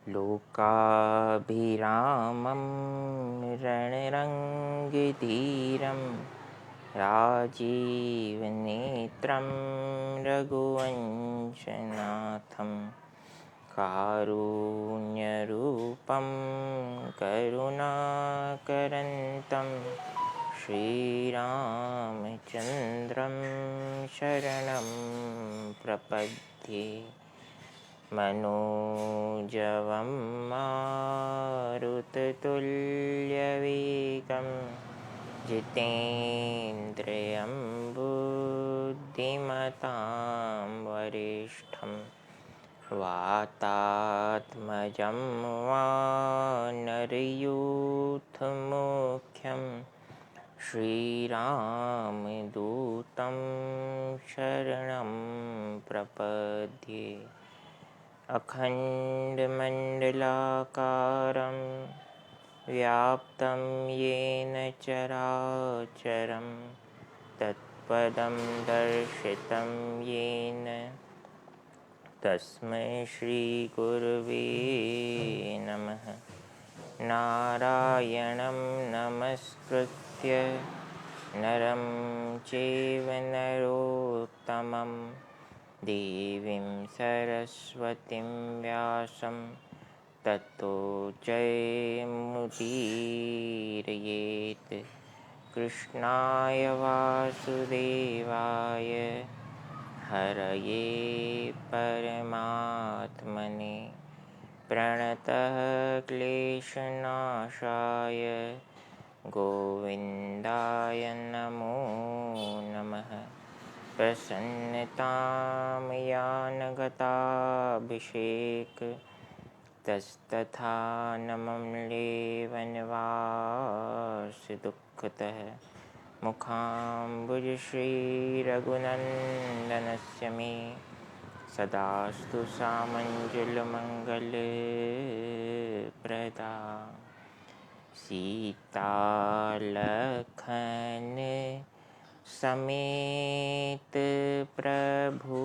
लोकाभिरामं रणरङ्गधीरं राजीवनेत्रं रघुवंशनाथं कारुण्यरूपं करुणाकरन्तं श्रीरामचन्द्रं शरणं प्रपद्ये। मनोजवं मारुततुल्यवेगं जितेन्द्रियं बुद्धिमतां वरिष्ठं वातात्मजं वानरयूथमुख्यं श्रीरामदूतं शरणं प्रपद्ये। अखण्डमण्डलाकारं व्याप्तं येन चराचरं तत्पदं दर्शितं येन तस्मै श्रीगुरवे नमः। नारायणं नमस्कृत्य नरं चैव नरोत्तमं देवीं सरस्वतीं व्यासं ततो जयमुदीरयेत्। कृष्णाय वासुदेवाय हरये परमात्मने प्रणतः क्लेशनाशाय गोविन्दाय नमो नमः। प्रसन्नतां यानगताभिषेक तस्तथा नमम्ले वनवासदुःखतः मुखाम्बुज श्रीरघुनन्दनस्य मे सदास्तु सामञ्जलमङ्गलप्रदा। सीतालखन समेत प्रभु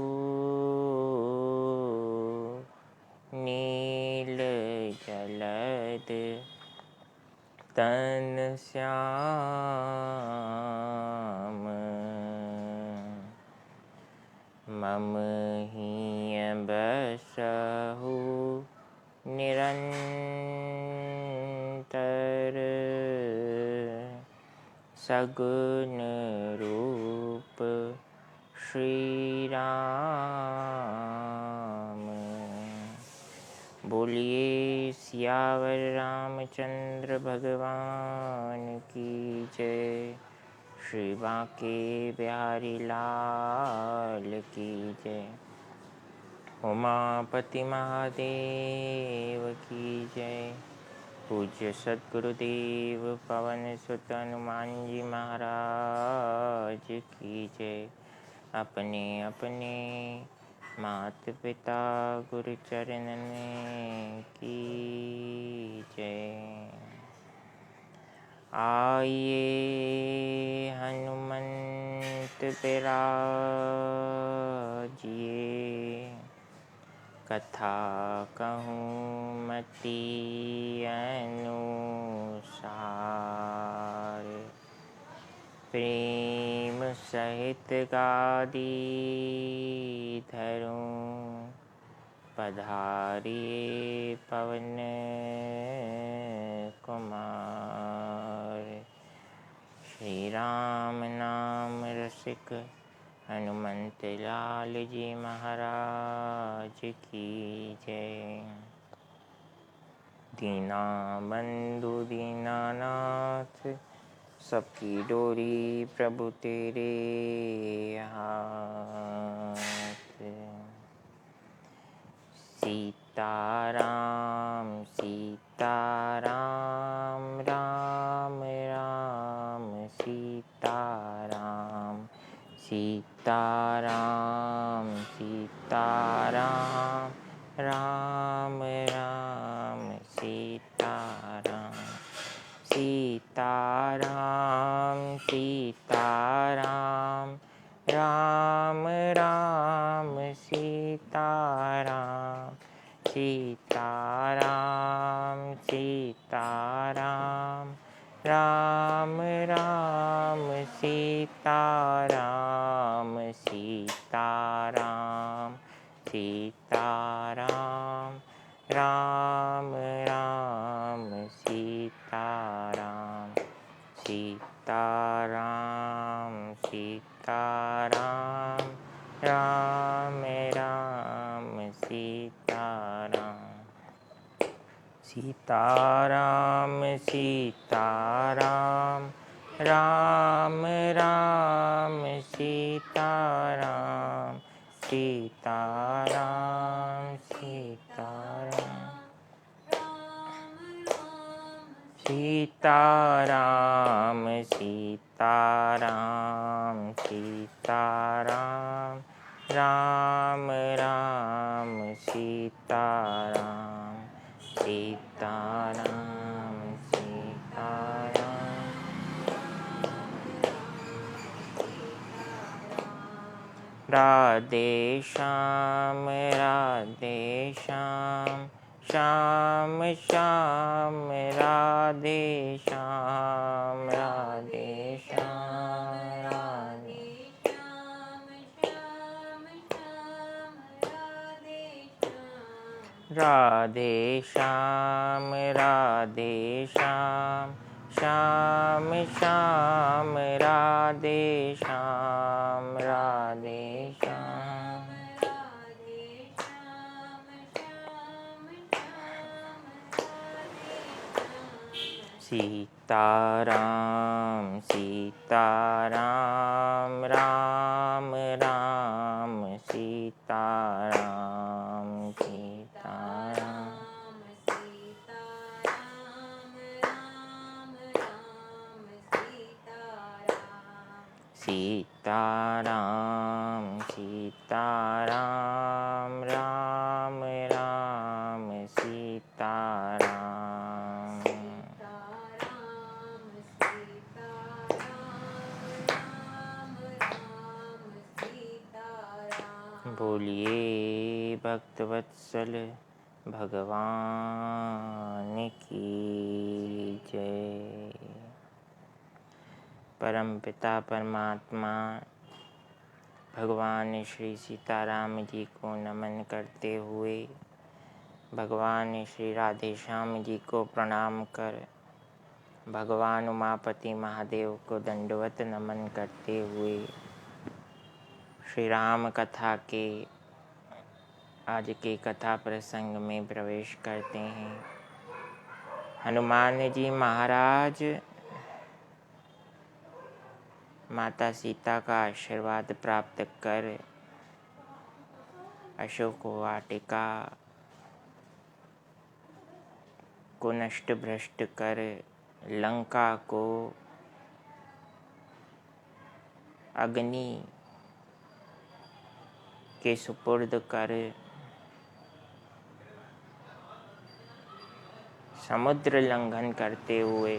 नील जलद तन श्याम मम हिय बसहु निरंतर सगुन रूप श्री राम। बोलिए सियावर रामचंद्र भगवान की जय। श्री बांके बिहारी लाल की जय। उमापति महादेव की जय। पूज्य सद्गुरुदेव पवन सुत हनुमान जी महाराज की जय। अपने अपने मात पिता गुरु चरणन की जय। आइए हनुमंत बिराजिए कथा कहूँ मति अनुसार। प्रेम सहित गादी धरूं पधारिए पवन कुमार। श्री राम नाम रसिक हनुमंत लाल जी महाराज की जय। दीना बंधु दीनानाथ सबकी डोरी प्रभु तेरे हाथ। सीताराम सीताराम राम राम सीताराम सीताराम सीताराम राम राम सीताराम सीताराम सीताराम राम राम सीताराम सीताराम सीताराम राम राम सीताराम सीताराम सीताराम राम राम सीताराम सीताराम सीताराम राम राम सीताराम सीताराम सीताराम राम राम सीताराम सीताराम सीताराम सीताराम सीताराम सीताराम राम राम सीताराम सीताराम सीताराम राधे श्याम श्याम श्याम राधे श्याम राधे श्याम राधे श्याम राधे श्याम श्याम श्याम राधे श्याम राधे श्याम सीताराम सीताराम राम राम सीताराम सीताराम सीताराम सीताराम राम राम सीताराम बोलिए भक्तवत्सल भगवान की जय। परमपिता परमात्मा भगवान श्री सीताराम जी को नमन करते हुए भगवान श्री राधे श्याम जी को प्रणाम कर भगवान उमापति महादेव को दंडवत नमन करते हुए श्री राम कथा के आज के कथा प्रसंग में प्रवेश करते हैं। हनुमान जी महाराज माता सीता का आशीर्वाद प्राप्त कर अशोक वाटिका को नष्ट भ्रष्ट कर लंका को अग्नि के सुपुर्द कर समुद्र लंघन करते हुए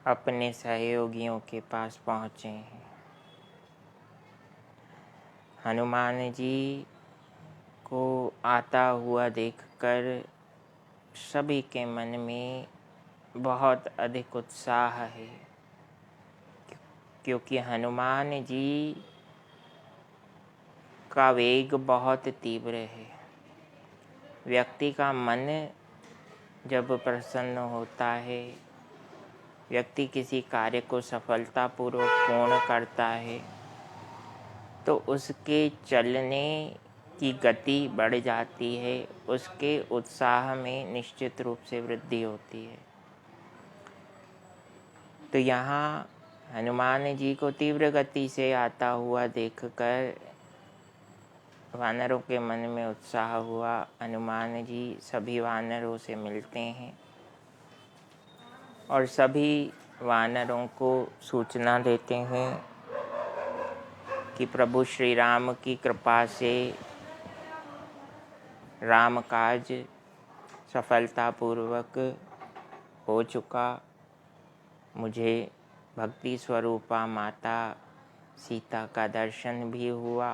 अपने सहयोगियों के पास पहुँचे हैं। हनुमान जी को आता हुआ देखकर सभी के मन में बहुत अधिक उत्साह है, क्योंकि हनुमान जी का वेग बहुत तीव्र है। व्यक्ति का मन जब प्रसन्न होता है, व्यक्ति किसी कार्य को सफलतापूर्वक पूर्ण करता है तो उसके चलने की गति बढ़ जाती है, उसके उत्साह में निश्चित रूप से वृद्धि होती है। तो यहाँ हनुमान जी को तीव्र गति से आता हुआ देखकर वानरों के मन में उत्साह हुआ। हनुमान जी सभी वानरों से मिलते हैं और सभी वानरों को सूचना देते हैं कि प्रभु श्री राम की कृपा से राम काज सफलतापूर्वक हो चुका। मुझे भक्ति स्वरूपा माता सीता का दर्शन भी हुआ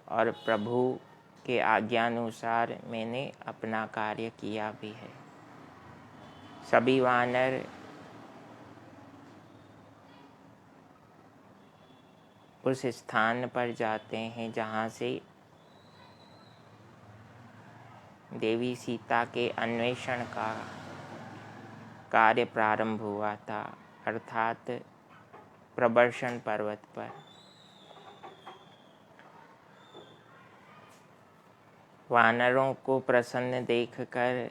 और प्रभु के आज्ञानुसार मैंने अपना कार्य किया भी है। सभी वानर उस स्थान पर जाते हैं जहाँ से देवी सीता के अन्वेषण का कार्य प्रारंभ हुआ था, अर्थात प्रबर्षण पर्वत पर। वानरों को प्रसन्न देखकर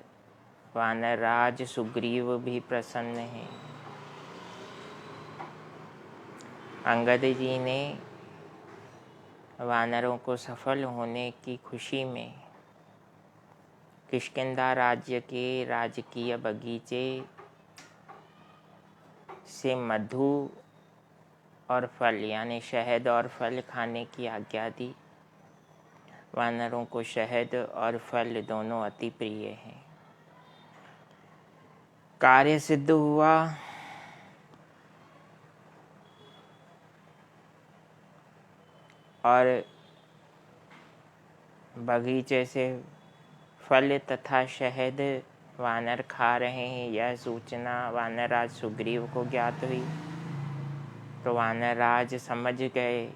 वानरराज सुग्रीव भी प्रसन्न हैं। अंगद जी ने वानरों को सफल होने की खुशी में किष्किंधा राज्य के राजकीय बगीचे से मधु और फल यानी शहद और फल खाने की आज्ञा दी। वानरों को शहद और फल दोनों अति प्रिय हैं। कार्य सिद्ध हुआ। और बगीचे से फल तथा शहद वानर खा रहे हैं, यह सूचना वानरराज सुग्रीव को ज्ञात हुई। तो वानरराज समझ गए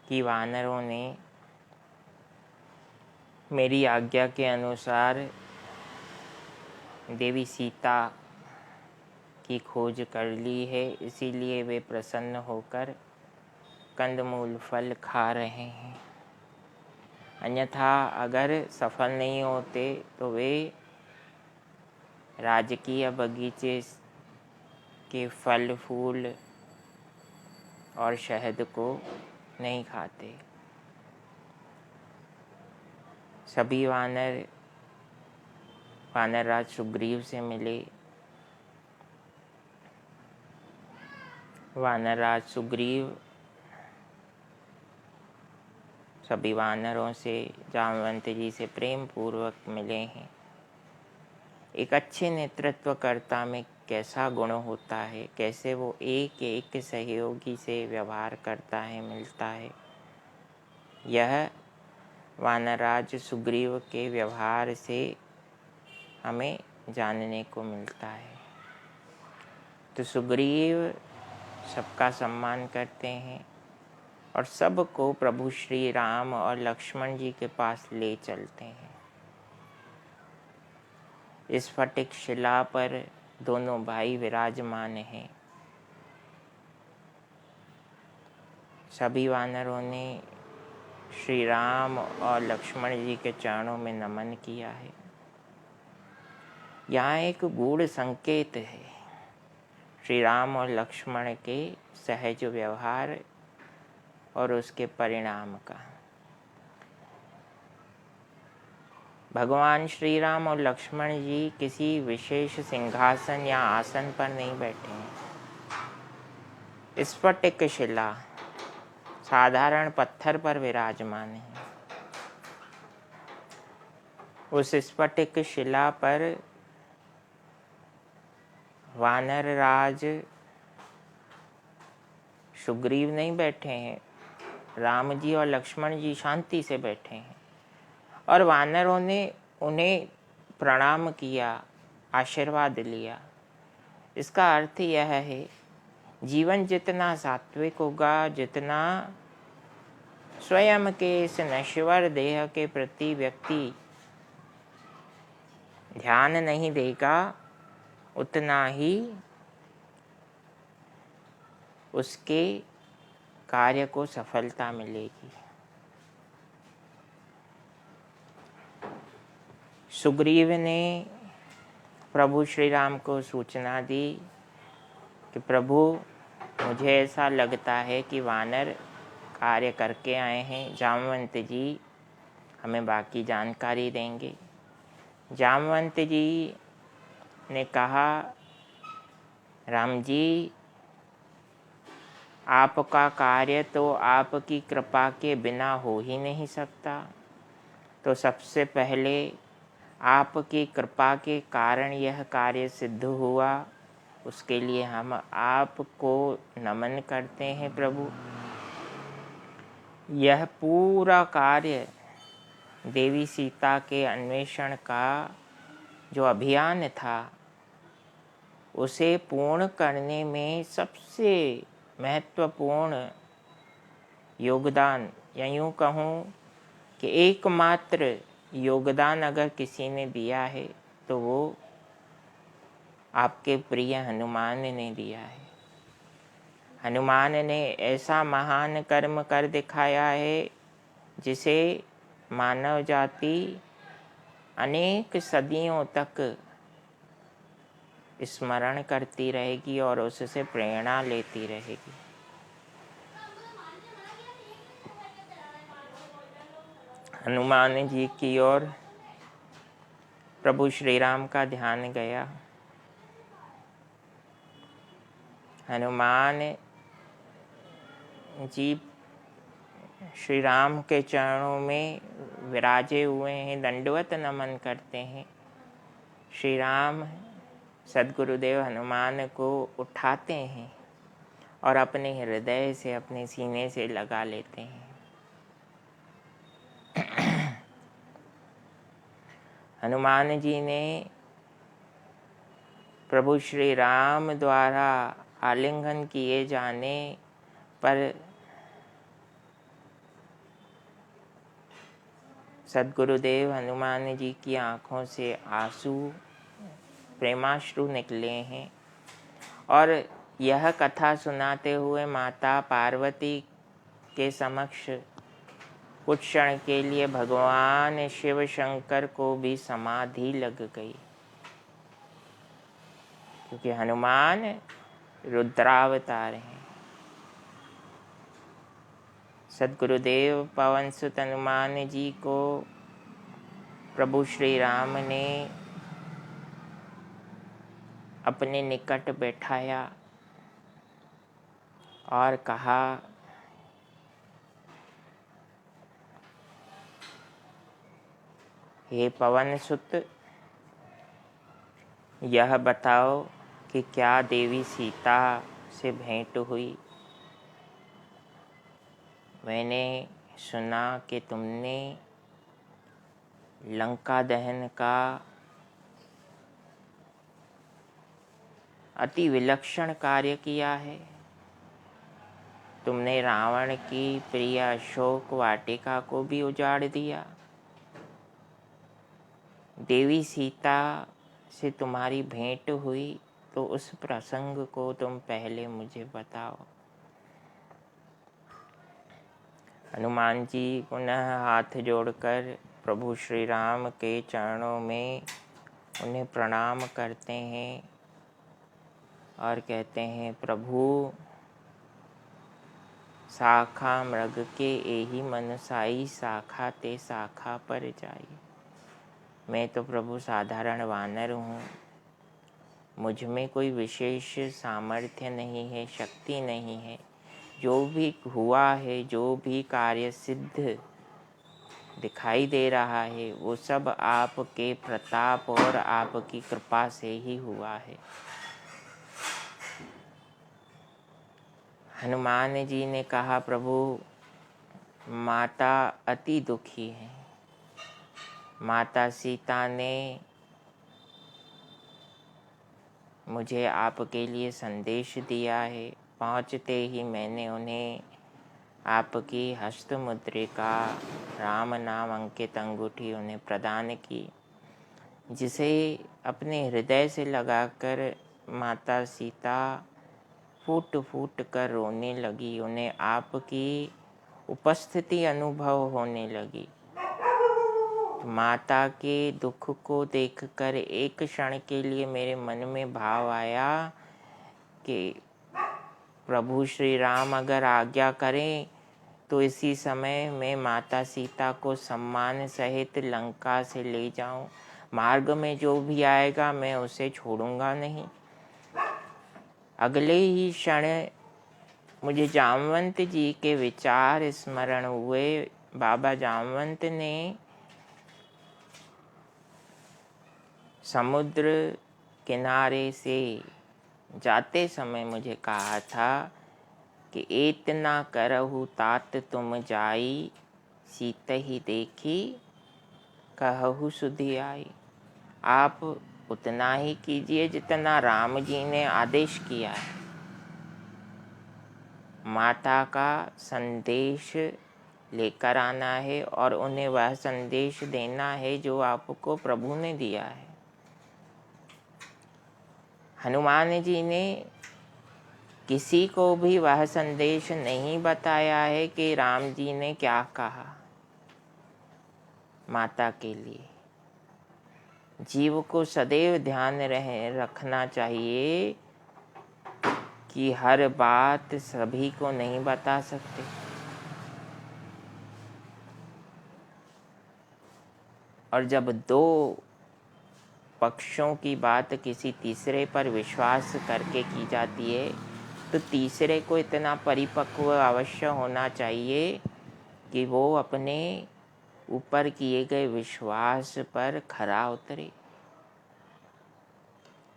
कि वानरों ने मेरी आज्ञा के अनुसार देवी सीता की खोज कर ली है, इसीलिए वे प्रसन्न होकर कंदमूल फल खा रहे हैं। अन्यथा अगर सफल नहीं होते तो वे राजकीय बगीचे के फल फूल और शहद को नहीं खाते। सभी वानरराज सुग्रीव से मिले। वानरराज सुग्रीव सभी वानरों से, जामवंत जी से प्रेम पूर्वक मिले हैं। एक अच्छे नेतृत्वकर्ता में कैसा गुण होता है, कैसे वो एक एक सहयोगी से व्यवहार करता है, मिलता है, यह वानरराज सुग्रीव के व्यवहार से हमें जानने को मिलता है। तो सुग्रीव सबका सम्मान करते हैं और सबको प्रभु श्री राम और लक्ष्मण जी के पास ले चलते हैं। इस फटिक शिला पर दोनों भाई विराजमान हैं। सभी वानरों ने श्री राम और लक्ष्मण जी के चरणों में नमन किया है। यहाँ एक गूढ़ संकेत है श्री राम और लक्ष्मण के सहज व्यवहार और उसके परिणाम का। भगवान श्री राम और लक्ष्मण जी किसी विशेष सिंहासन या आसन पर नहीं बैठे हैं। स्फटिक शिला साधारण पत्थर पर विराजमान है। उस स्फटिक शिला पर वानरराज सुग्रीव नहीं बैठे हैं, राम जी और लक्ष्मण जी शांति से बैठे हैं और वानरों ने उन्हें प्रणाम किया, आशीर्वाद लिया। इसका अर्थ यह है, जीवन जितना सात्विक होगा, जितना स्वयं के इस नश्वर देह के प्रति व्यक्ति ध्यान नहीं देगा, उतना ही उसके कार्य को सफलता मिलेगी। सुग्रीव ने प्रभु श्री राम को सूचना दी कि प्रभु, मुझे ऐसा लगता है कि वानर कार्य करके आए हैं। जामवंत जी हमें बाकी जानकारी देंगे। जामवंत जी ने कहा, राम जी, आपका कार्य तो आपकी कृपा के बिना हो ही नहीं सकता। तो सबसे पहले आपकी कृपा के कारण यह कार्य सिद्ध हुआ, उसके लिए हम आपको नमन करते हैं प्रभु। यह पूरा कार्य देवी सीता के अन्वेषण का जो अभियान था, उसे पूर्ण करने में सबसे महत्वपूर्ण योगदान, या यूँ कहूँ कि एकमात्र योगदान अगर किसी ने दिया है तो वो आपके प्रिय हनुमान ने दिया है। हनुमान ने ऐसा महान कर्म कर दिखाया है जिसे मानव जाति अनेक सदियों तक स्मरण करती रहेगी और उससे प्रेरणा लेती रहेगी। हनुमान जी की ओर प्रभु श्री राम का ध्यान गया। हनुमान जी श्री राम के चरणों में विराजे हुए हैं, दंडवत नमन करते हैं। श्री राम सद्गुरुदेव हनुमान को उठाते हैं और अपने हृदय से, अपने सीने से लगा लेते हैं। हनुमान जी ने प्रभु श्री राम द्वारा आलिंगन किए जाने पर सद्गुरुदेव हनुमान जी की आँखों से आंसू, प्रेमाश्रु निकले हैं और यह कथा सुनाते हुए माता पार्वती के समक्ष कुछ क्षण के लिए भगवान शिव शंकर को भी समाधि लग गई, क्योंकि हनुमान रुद्रावतार हैं। सद्गुरुदेव पवन सुत हनुमान जी को प्रभु श्री राम ने अपने निकट बैठाया और कहा, हे पवन सुत, यह बताओ कि क्या देवी सीता से भेंट हुई? मैंने सुना कि तुमने लंका दहन का अति विलक्षण कार्य किया है। तुमने रावण की प्रिय अशोक वाटिका को भी उजाड़ दिया। देवी सीता से तुम्हारी भेंट हुई तो उस प्रसंग को तुम पहले मुझे बताओ। हनुमान जी पुनः हाथ जोड़कर प्रभु श्री राम के चरणों में उन्हें प्रणाम करते हैं और कहते हैं, प्रभु शाखा मृग के एही मनुसाई, शाखा ते शाखा पर जाई। मैं तो प्रभु साधारण वानर हूँ, मुझ में कोई विशेष सामर्थ्य नहीं है, शक्ति नहीं है। जो भी हुआ है, जो भी कार्य सिद्ध दिखाई दे रहा है, वो सब आपके प्रताप और आपकी कृपा से ही हुआ है। हनुमान जी ने कहा, प्रभु माता अति दुखी है। माता सीता ने मुझे आपके लिए संदेश दिया है। पहुँचते ही मैंने उन्हें आपकी हस्त मुद्रिका, राम नाम अंकित अंगूठी उन्हें प्रदान की, जिसे अपने हृदय से लगाकर माता सीता फूट फूट कर रोने लगी। उन्हें आपकी उपस्थिति अनुभव होने लगी। माता के दुख को देखकर एक क्षण के लिए मेरे मन में भाव आया कि प्रभु श्री राम अगर आज्ञा करें तो इसी समय मैं माता सीता को सम्मान सहित लंका से ले जाऊं। मार्ग में जो भी आएगा मैं उसे छोड़ूंगा नहीं। अगले ही क्षण मुझे जामवंत जी के विचार स्मरण हुए। बाबा जामवंत ने समुद्र किनारे से जाते समय मुझे कहा था कि इतना करहु तात तुम जाई, सीत ही देखी कहहु सुधि आई। आप उतना ही कीजिए जितना राम जी ने आदेश किया है। माता का संदेश लेकर आना है और उन्हें वह संदेश देना है जो आपको प्रभु ने दिया है। हनुमान जी ने किसी को भी वह संदेश नहीं बताया है कि राम जी ने क्या कहा। माता के लिए जीव को सदैव ध्यान रखना चाहिए कि हर बात सभी को नहीं बता सकते। और जब दो पक्षों की बात किसी तीसरे पर विश्वास करके की जाती है तो तीसरे को इतना परिपक्व अवश्य होना चाहिए कि वो अपने ऊपर किए गए विश्वास पर खरा उतरे।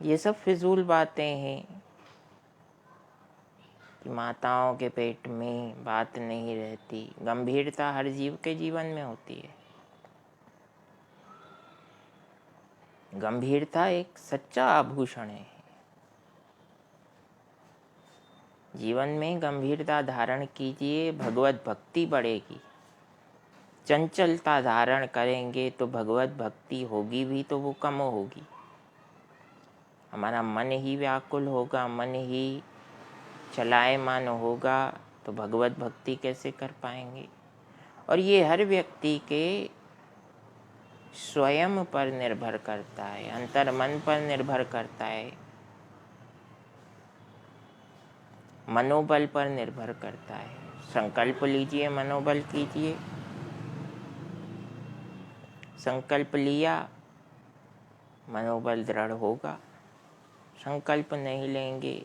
ये सब फिजूल बातें हैं कि माताओं के पेट में बात नहीं रहती। गंभीरता हर जीव के जीवन में होती है। गंभीरता एक सच्चा आभूषण है। जीवन में गंभीरता धारण कीजिए, भगवत भक्ति बढ़ेगी। चंचलता धारण करेंगे तो भगवत भक्ति होगी भी तो वो कम होगी। हमारा मन ही व्याकुल होगा, मन ही चलायमान होगा तो भगवत भक्ति कैसे कर पाएंगे। और ये हर व्यक्ति के स्वयं पर निर्भर करता है, अंतर मन पर निर्भर करता है, मनोबल पर निर्भर करता है। संकल्प लीजिए, मनोबल कीजिए। संकल्प लिया, मनोबल दृढ़ होगा। संकल्प नहीं लेंगे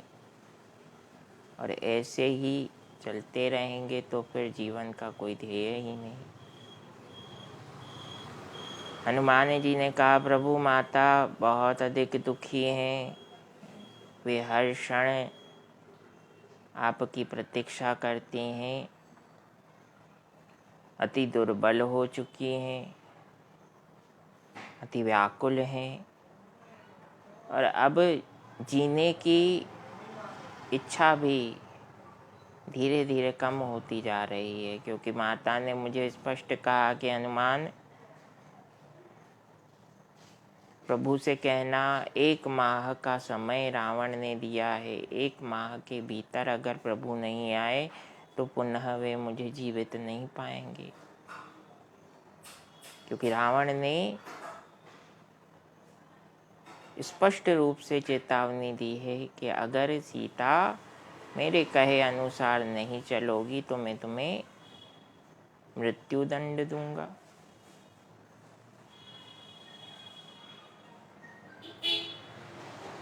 और ऐसे ही चलते रहेंगे तो फिर जीवन का कोई ध्येय ही नहीं। हनुमान जी ने कहा, प्रभु माता बहुत अधिक दुखी हैं, वे हर क्षण आपकी प्रतीक्षा करती हैं, अति दुर्बल हो चुकी हैं, अति व्याकुल हैं और अब जीने की इच्छा भी धीरे धीरे कम होती जा रही है। क्योंकि माता ने मुझे स्पष्ट कहा कि हनुमान, प्रभु से कहना 1 माह का समय रावण ने दिया है, 1 माह के भीतर अगर प्रभु नहीं आए तो पुनः वे मुझे जीवित नहीं पाएंगे। क्योंकि रावण ने स्पष्ट रूप से चेतावनी दी है कि अगर सीता मेरे कहे अनुसार नहीं चलोगी तो मैं तुम्हें मृत्यु दंड दूंगा।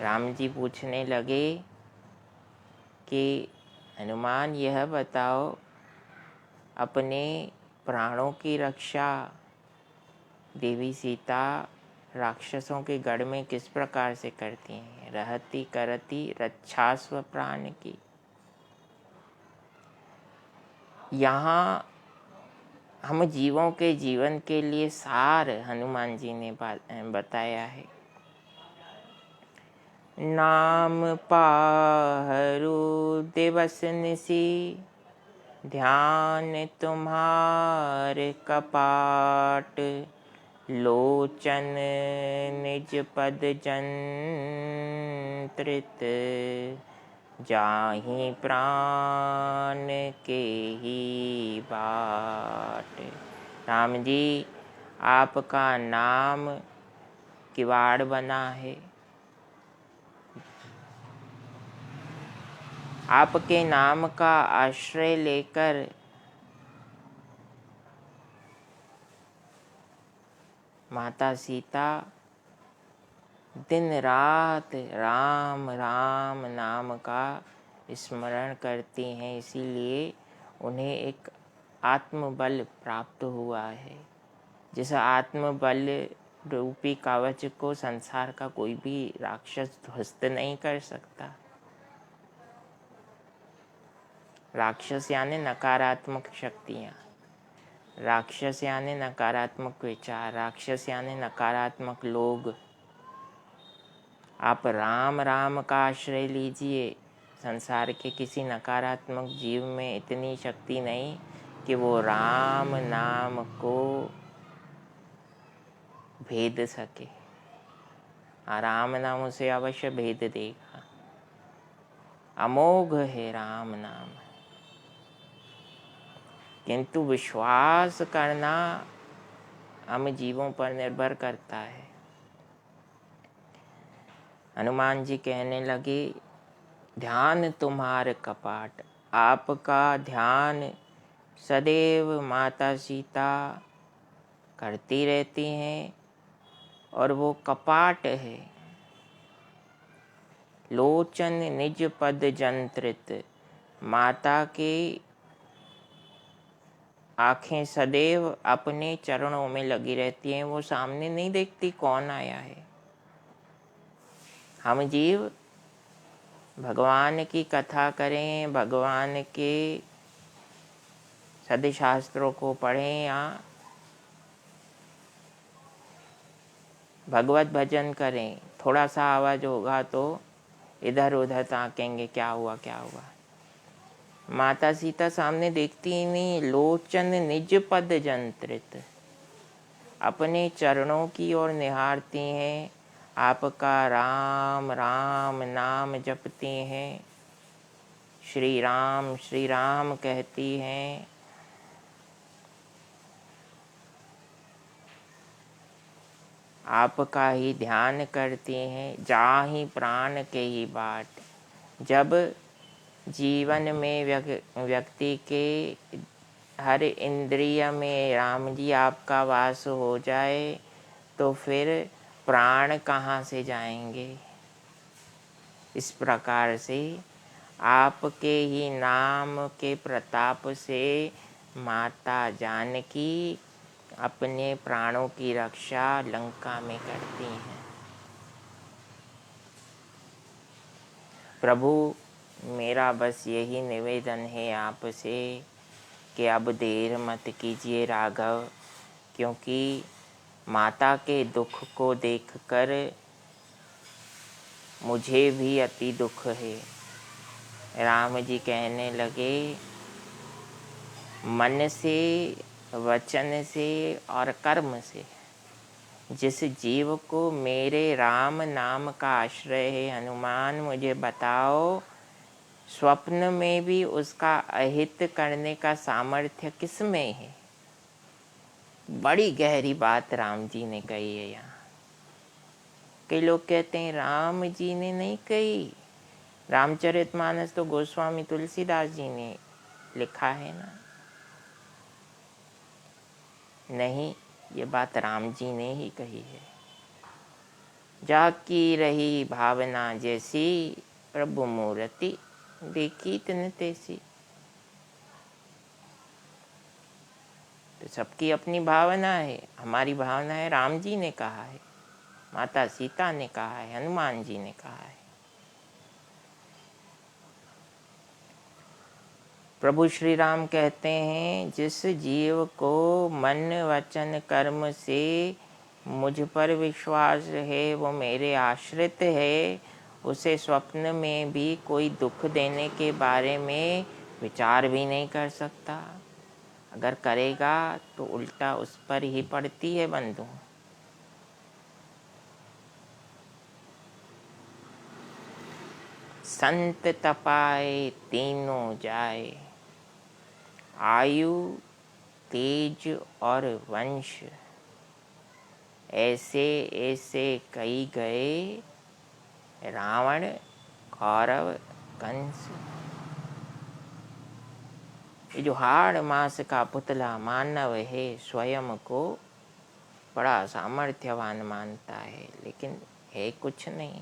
राम जी पूछने लगे कि हनुमान यह बताओ, अपने प्राणों की रक्षा देवी सीता राक्षसों के गढ़ में किस प्रकार से करती हैं। रहती करती रक्षा स्व प्राण की। यहाँ हम जीवों के जीवन के लिए सार हनुमान जी ने बताया है। नाम पाहरु दिवस निसी, ध्यान तुम्हार कपाट, लोचन निज पद जंत्रित, जाहि प्राण के ही बाट। राम जी, आपका नाम किवाड़ बना है। आपके नाम का आश्रय लेकर माता सीता दिन रात राम राम नाम का स्मरण करती हैं, इसीलिए उन्हें एक आत्मबल प्राप्त हुआ है। जिस आत्मबल रूपी कवच को संसार का कोई भी राक्षस ध्वस्त नहीं कर सकता। राक्षस यानी नकारात्मक शक्तियाँ, राक्षस यानी नकारात्मक विचार, राक्षस यानी नकारात्मक लोग। आप राम राम का आश्रय लीजिए, संसार के किसी नकारात्मक जीव में इतनी शक्ति नहीं कि वो राम नाम को भेद सके। राम नाम उसे अवश्य भेद देगा। अमोघ है राम नाम, किंतु विश्वास करना हम जीवों पर निर्भर करता है। हनुमान जी कहने लगे, ध्यान तुम्हारे कपाट। आपका ध्यान सदैव माता सीता करती रहती हैं और वो कपाट है। लोचन निज पद जंत्रित, माता के आँखें सदैव अपने चरणों में लगी रहती हैं, वो सामने नहीं देखती कौन आया है। हम जीव भगवान की कथा करें, भगवान के सदशास्त्रों को पढ़ें या भगवत भजन करें, थोड़ा सा आवाज़ होगा तो इधर उधर ताकेंगे, क्या हुआ क्या हुआ। माता सीता सामने देखती ही नहीं। लोचन निज पद जंत्रित, अपने चरणों की ओर निहारती हैं, आपका राम राम नाम जपती हैं, श्री राम कहती हैं। आपका ही ध्यान करती हैं, जाहि प्राण के ही बाट। जब जीवन में व्यक्ति के हर इंद्रिय में राम जी आपका वास हो जाए तो फिर प्राण कहाँ से जाएंगे। इस प्रकार से आपके ही नाम के प्रताप से माता जानकी अपने प्राणों की रक्षा लंका में करती हैं। प्रभु, मेरा बस यही निवेदन है आपसे कि अब देर मत कीजिए राघव, क्योंकि माता के दुख को देखकर मुझे भी अति दुख है। राम जी कहने लगे, मन से, वचन से और कर्म से जिस जीव को मेरे राम नाम का आश्रय है, हनुमान मुझे बताओ, स्वप्न में भी उसका अहित करने का सामर्थ्य किस में है। बड़ी गहरी बात राम जी ने कही है यहाँ। कई लोग कहते हैं राम जी ने नहीं कही, रामचरितमानस तो गोस्वामी तुलसीदास जी ने लिखा है ना। नहीं, ये बात राम जी ने ही कही है। जाकी रही भावना जैसी, प्रभु मूर्ति देखी तन तैसी। तो सबकी अपनी भावना है। हमारी भावना है राम जी ने कहा है, माता सीता ने कहा है, हनुमान जी ने कहा है। प्रभु श्री राम कहते हैं, जिस जीव को मन वचन कर्म से मुझ पर विश्वास है, वो मेरे आश्रित है, उसे स्वप्न में भी कोई दुख देने के बारे में विचार भी नहीं कर सकता। अगर करेगा तो उल्टा उस पर ही पड़ती है बंधु। संत तपाए तीनों जाए, आयु तेज और वंश, ऐसे ऐसे कई गए रावण कौरव कंस। ये जो हाड़ मास का पुतला मानव है, स्वयं को बड़ा सामर्थ्यवान मानता है, लेकिन है कुछ नहीं।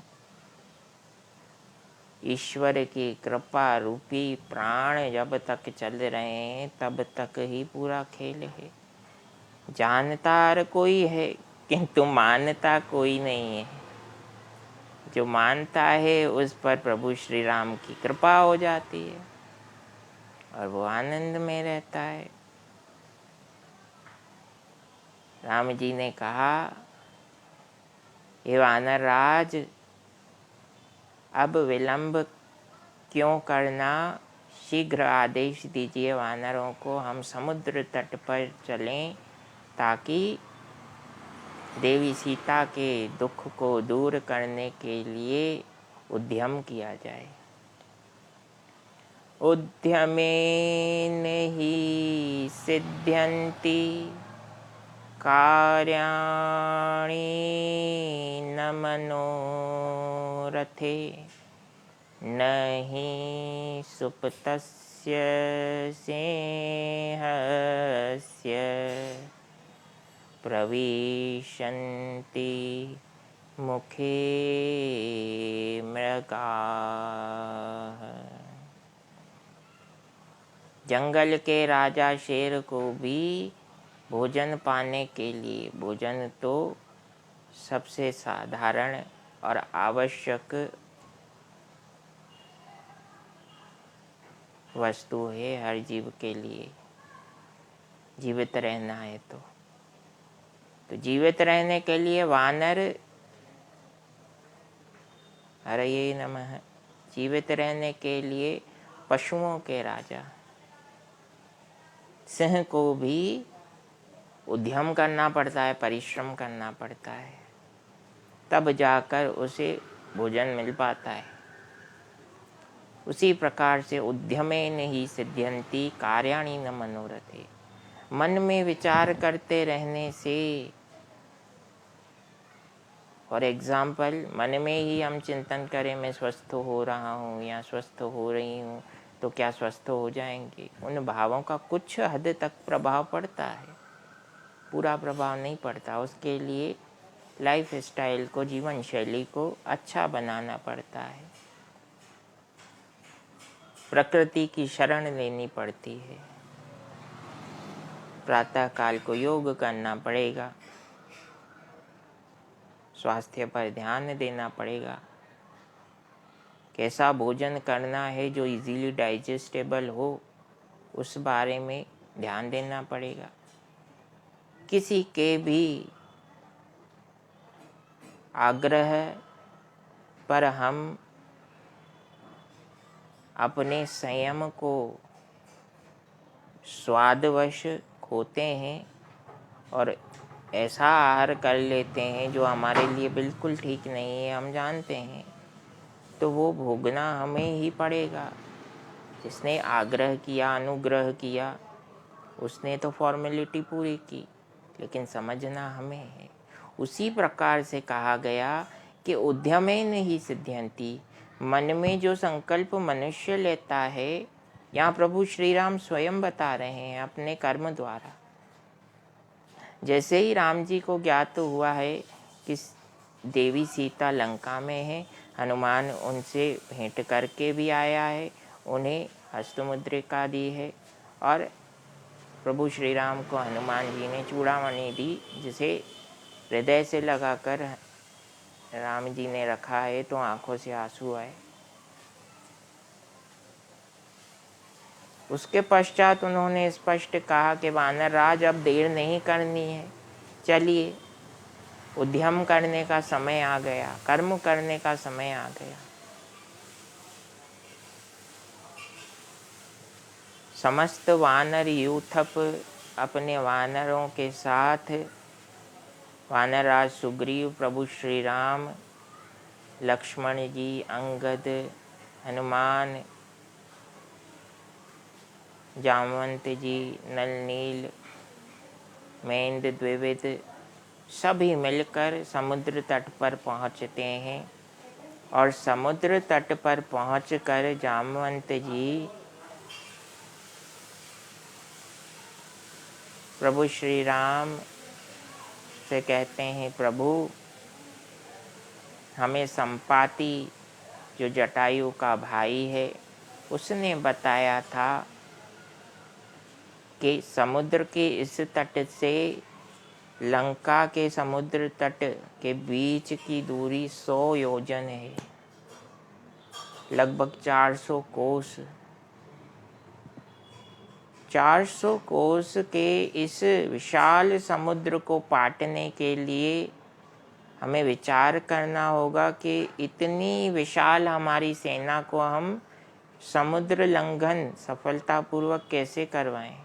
ईश्वर की कृपा रूपी प्राण जब तक चल रहे हैं तब तक ही पूरा खेल है। जानता हर कोई है किंतु मानता कोई नहीं है। जो मानता है उस पर प्रभु श्री राम की कृपा हो जाती है और वो आनंद में रहता है। राम जी ने कहा, हे वानर राज, अब विलंब क्यों करना, शीघ्र आदेश दीजिए वानरों को, हम समुद्र तट पर चलें ताकि देवी सीता के दुख को दूर करने के लिए उद्यम किया जाए। उद्यमेन हि सिद्ध्यन्ति कार्याणि न मनोरथे, न हि सुप्तस्य सिंहस्य प्रविशन्ति मुखे मृगाः। जंगल के राजा शेर को भी भोजन पाने के लिए, भोजन तो सबसे साधारण और आवश्यक वस्तु है हर जीव के लिए, जीवित रहना है तो जीवित रहने के लिए वानर, हरये नमः, जीवित रहने के लिए पशुओं के राजा सिंह को भी उद्यम करना पड़ता है, परिश्रम करना पड़ता है, तब जाकर उसे भोजन मिल पाता है। उसी प्रकार से उद्यमेन हि सिद्ध्यन्ति कार्याणि न मनोरथे, मन में विचार करते रहने से, फॉर एग्जाम्पल, मन में ही हम चिंतन करें मैं स्वस्थ हो रहा हूँ या स्वस्थ हो रही हूँ, तो क्या स्वस्थ हो जाएंगे? उन भावों का कुछ हद तक प्रभाव पड़ता है, पूरा प्रभाव नहीं पड़ता। उसके लिए लाइफ स्टाइल को, जीवन शैली को अच्छा बनाना पड़ता है, प्रकृति की शरण लेनी पड़ती है, प्रातः काल को योग करना पड़ेगा, स्वास्थ्य पर ध्यान देना पड़ेगा, कैसा भोजन करना है जो इजीली डाइजेस्टेबल हो, उस बारे में ध्यान देना पड़ेगा। किसी के भी आग्रह पर हम अपने संयम को स्वादवश खोते हैं और ऐसा आहार कर लेते हैं जो हमारे लिए बिल्कुल ठीक नहीं है, हम जानते हैं, तो वो भोगना हमें ही पड़ेगा। जिसने आग्रह किया, अनुग्रह किया, उसने तो फॉर्मेलिटी पूरी की, लेकिन समझना हमें है। उसी प्रकार से कहा गया कि उद्यमेन हि सिद्ध्यन्ति, मन में जो संकल्प मनुष्य लेता है, यहाँ प्रभु श्री राम स्वयं बता रहे हैं अपने कर्म द्वारा। जैसे ही राम जी को ज्ञात हुआ है कि देवी सीता लंका में है, हनुमान उनसे भेंट करके भी आया है, उन्हें हस्तमुद्रिका दी है और प्रभु श्री राम को हनुमान जी ने चूड़ामणि दी, जिसे हृदय से लगाकर राम जी ने रखा है, तो आंखों से आंसू आए। उसके पश्चात उन्होंने स्पष्ट कहा कि वानर राज, अब देर नहीं करनी है, चलिए उद्यम करने का समय आ गया, कर्म करने का समय आ गया। समस्त वानर यूथप अपने वानरों के साथ, वानरराज सुग्रीव, प्रभु श्री राम, लक्ष्मण जी, अंगद, हनुमान, जामवंत जी, नल नील, मेंद द्विविद, सभी मिलकर समुद्र तट पर पहुँचते हैं और समुद्र तट पर पहुँचकर जामवंत जी प्रभु श्री राम से कहते हैं, प्रभु हमें संपाति, जो जटायु का भाई है, उसने बताया था कि समुद्र के इस तट से लंका के समुद्र तट के बीच की दूरी 100 योजन है, लगभग 400 कोस। 400 कोस के इस विशाल समुद्र को पाटने के लिए हमें विचार करना होगा कि इतनी विशाल हमारी सेना को हम समुद्र लंघन सफलतापूर्वक कैसे करवाएं।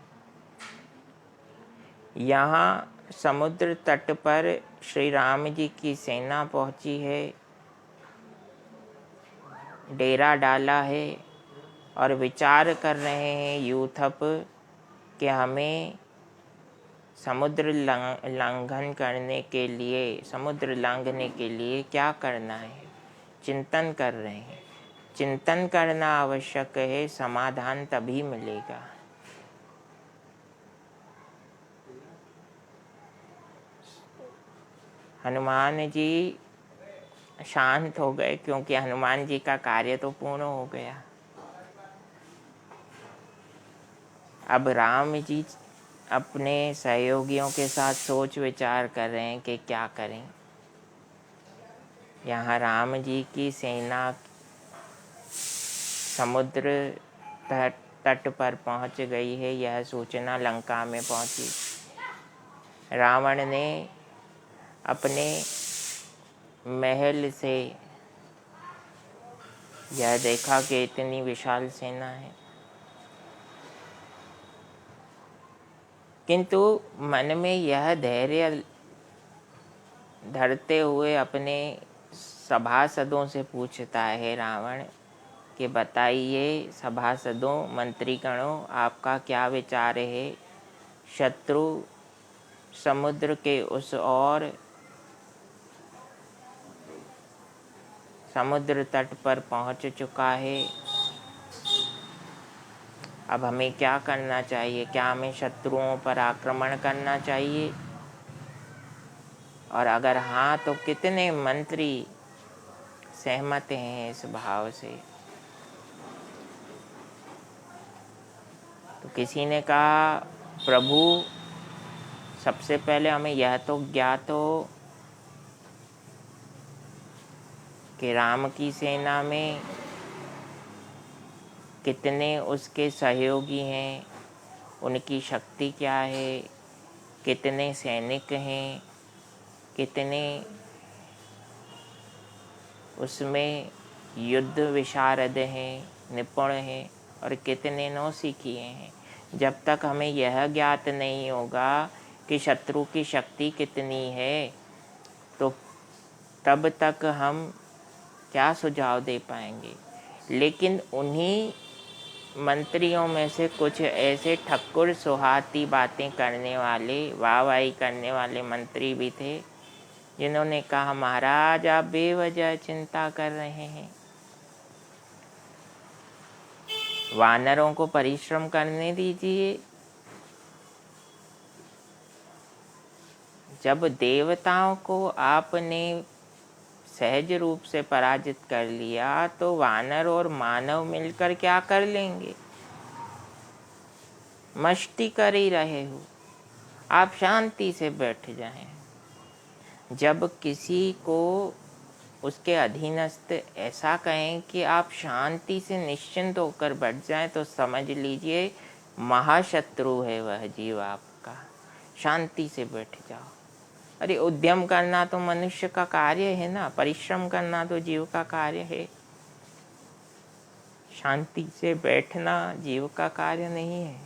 यहाँ समुद्र तट पर श्री राम जी की सेना पहुँची है, डेरा डाला है और विचार कर रहे हैं यूथप कि हमें समुद्र लंघन करने के लिए, समुद्र लांघने के लिए क्या करना है। चिंतन कर रहे हैं। चिंतन करना आवश्यक है, समाधान तभी मिलेगा। हनुमान जी शांत हो गए क्योंकि हनुमान जी का कार्य तो पूर्ण हो गया। अब राम जी अपने सहयोगियों के साथ सोच विचार कर रहे हैं कि क्या करें। यहाँ राम जी की सेना समुद्र तट पर पहुँच गई है। यह सूचना लंका में पहुँची। रावण ने अपने महल से यह देखा कि इतनी विशाल सेना है, किंतु मन में यह धैर्य धरते हुए अपने सभासदों से पूछता है रावण कि बताइए सभासदों, मंत्रीगणों, आपका क्या विचार है। शत्रु समुद्र के उस ओर समुद्र तट पर पहुंच चुका है। अब हमें क्या करना चाहिए? क्या हमें शत्रुओं पर आक्रमण करना चाहिए? और अगर हाँ तो कितने मंत्री सहमत हैं इस भाव से? तो किसी ने कहा, प्रभु सबसे पहले हमें यह तो ज्ञात हो कि राम की सेना में कितने उसके सहयोगी हैं, उनकी शक्ति क्या है, कितने सैनिक हैं, कितने उसमें युद्ध विशारद हैं, निपुण हैं, और कितने नौसिखिए हैं। जब तक हमें यह ज्ञात नहीं होगा कि शत्रु की शक्ति कितनी है, तो तब तक हम क्या सुझाव दे पाएंगे। लेकिन उन्हीं मंत्रियों में से कुछ ऐसे ठक्कुर सुहाती बातें करने वाले, वाहवाही करने वाले मंत्री भी थे जिन्होंने कहा, महाराज आप बेवजह चिंता कर रहे हैं, वानरों को परिश्रम करने दीजिए। जब देवताओं को आपने सहज रूप से पराजित कर लिया तो वानर और मानव मिलकर क्या कर लेंगे? मस्ती कर ही रहे हो, आप शांति से बैठ जाएं। जब किसी को उसके अधीनस्थ ऐसा कहें कि आप शांति से निश्चिंत होकर बैठ जाएं, तो समझ लीजिए महाशत्रु है वह जीव आपका। शांति से बैठ जाओ। अरे उद्यम करना तो मनुष्य का कार्य है ना, परिश्रम करना तो जीव का कार्य है। शांति से बैठना जीव का कार्य नहीं है।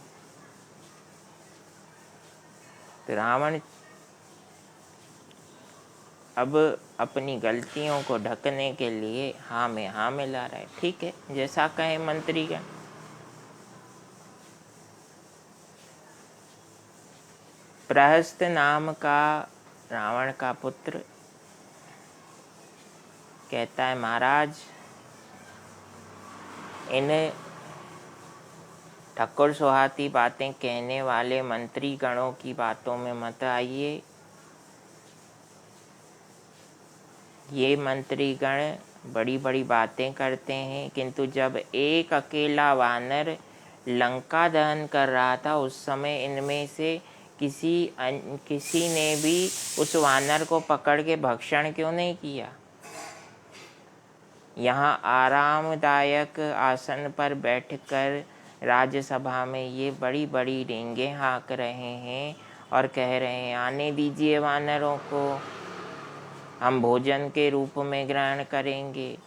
तो रावण अब अपनी गलतियों को ढकने के लिए हाँ में ला रहा है। ठीक है, जैसा कहे मंत्रीगण। प्रहस्त नाम का रावण का पुत्र कहता है, महाराज इन ठक्कुर सुहाती बातें कहने वाले मंत्री गणों की बातों में मत आइए। ये मंत्री गण बड़ी बड़ी बातें करते हैं, किंतु जब एक अकेला वानर लंका दहन कर रहा था उस समय इनमें से किसी ने भी उस वानर को पकड़ के भक्षण क्यों नहीं किया? यहाँ आरामदायक आसन पर बैठकर राज्यसभा में ये बड़ी बड़ी डींगें हाँक रहे हैं और कह रहे हैं आने दीजिए वानरों को, हम भोजन के रूप में ग्रहण करेंगे।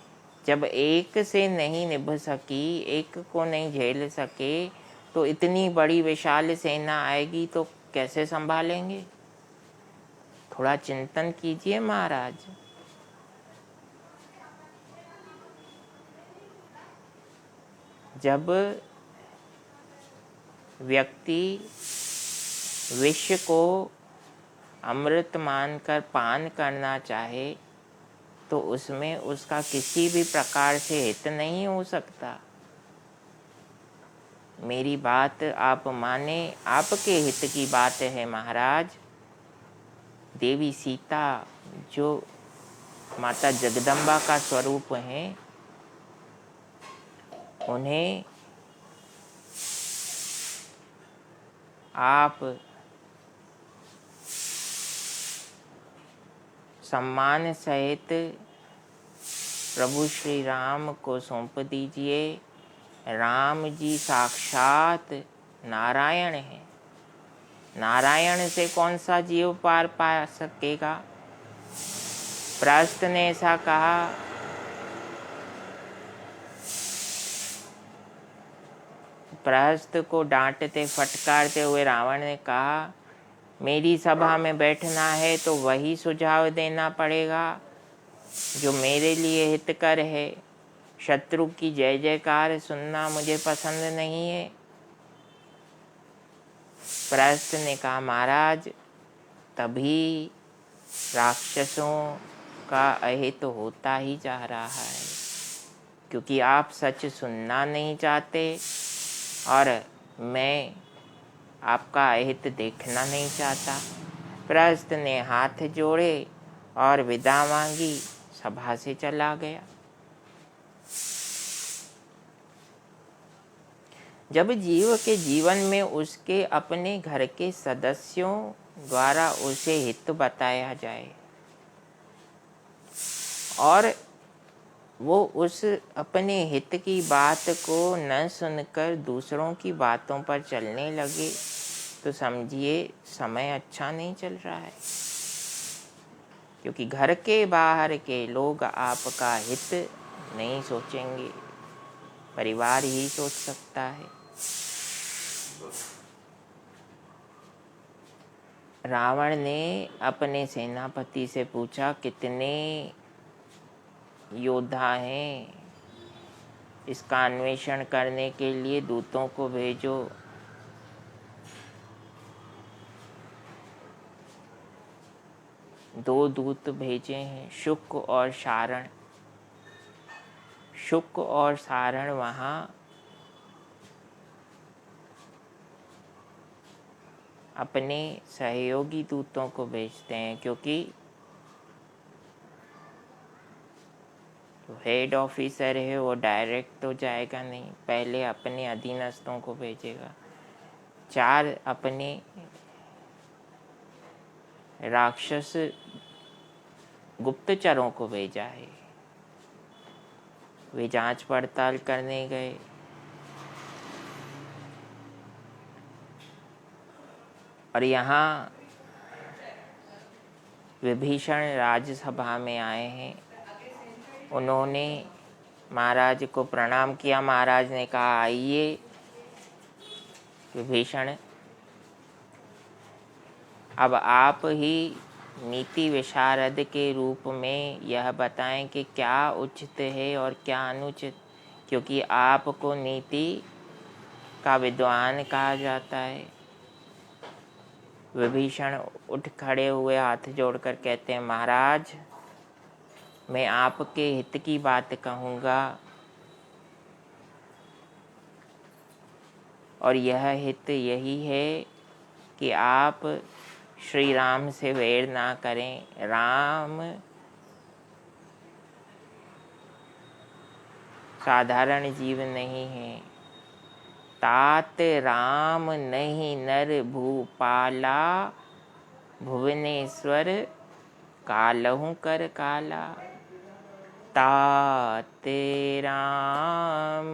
जब एक से नहीं निभ सकी, एक को नहीं झेल सके, तो इतनी बड़ी विशाल सेना आएगी तो कैसे संभालेंगे? थोड़ा चिंतन कीजिए महाराज। जब व्यक्ति विष को अमृत मानकर पान करना चाहे तो उसमें उसका किसी भी प्रकार से हित नहीं हो सकता। मेरी बात आप माने, आपके हित की बात है महाराज। देवी सीता जो माता जगदम्बा का स्वरूप है, उन्हें आप सम्मान सहित प्रभु श्री राम को सौंप दीजिए। राम जी साक्षात नारायण हैं। नारायण से कौन सा जीव पार पा सकेगा? प्रहस्त ने ऐसा कहा। प्रहस्त को डांटते फटकारते हुए रावण ने कहा, मेरी सभा में बैठना है तो वही सुझाव देना पड़ेगा जो मेरे लिए हितकर है। शत्रु की जय जयकार सुनना मुझे पसंद नहीं है। प्रहस्त ने कहा, महाराज तभी राक्षसों का अहित होता ही जा रहा है, क्योंकि आप सच सुनना नहीं चाहते और मैं आपका अहित देखना नहीं चाहता। प्रहस्त ने हाथ जोड़े और विदा मांगी, सभा से चला गया। जब जीव के जीवन में उसके अपने घर के सदस्यों द्वारा उसे हित बताया जाए और वो उस अपने हित की बात को न सुनकर दूसरों की बातों पर चलने लगे तो समझिए समय अच्छा नहीं चल रहा है, क्योंकि घर के बाहर के लोग आपका हित नहीं सोचेंगे, परिवार ही सोच सकता है। रावण ने अपने सेनापति से पूछा, कितने योद्धा हैं? इसका अन्वेषण करने के लिए दूतों को भेजो। दो दूत भेजे हैं, शुक और सारण। शुक और सारण वहाँ अपने सहयोगी दूतों को भेजते हैं, क्योंकि जो हेड ऑफिसर है वो डायरेक्ट तो जाएगा नहीं, पहले अपने अधीनस्थों को भेजेगा। 4 अपने राक्षस गुप्तचरों को भेजा है, वे जांच पड़ताल करने गए। और यहाँ विभीषण राज्यसभा में आए हैं। उन्होंने महाराज को प्रणाम किया। महाराज ने कहा, आइए विभीषण, अब आप ही नीति विशारद के रूप में यह बताएं कि क्या उचित है और क्या अनुचित, क्योंकि आपको नीति का विद्वान कहा जाता है। विभीषण उठ खड़े हुए हाथ जोड़कर कहते हैं, महाराज मैं आपके हित की बात कहूँगा और यह हित यही है कि आप श्री राम से वैर ना करें। राम साधारण जीव नहीं है, तात राम नहीं नर भूपाला, भुवनेश्वर कालहु कर काला। तात राम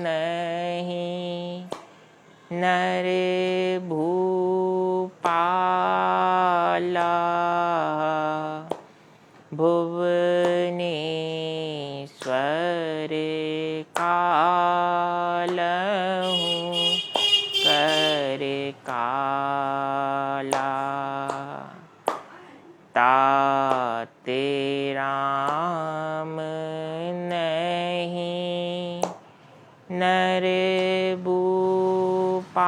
नहीं नर भूपाला, भुवनेश्वर कालहु कर काला। तात राम नहीं नर भूपाला,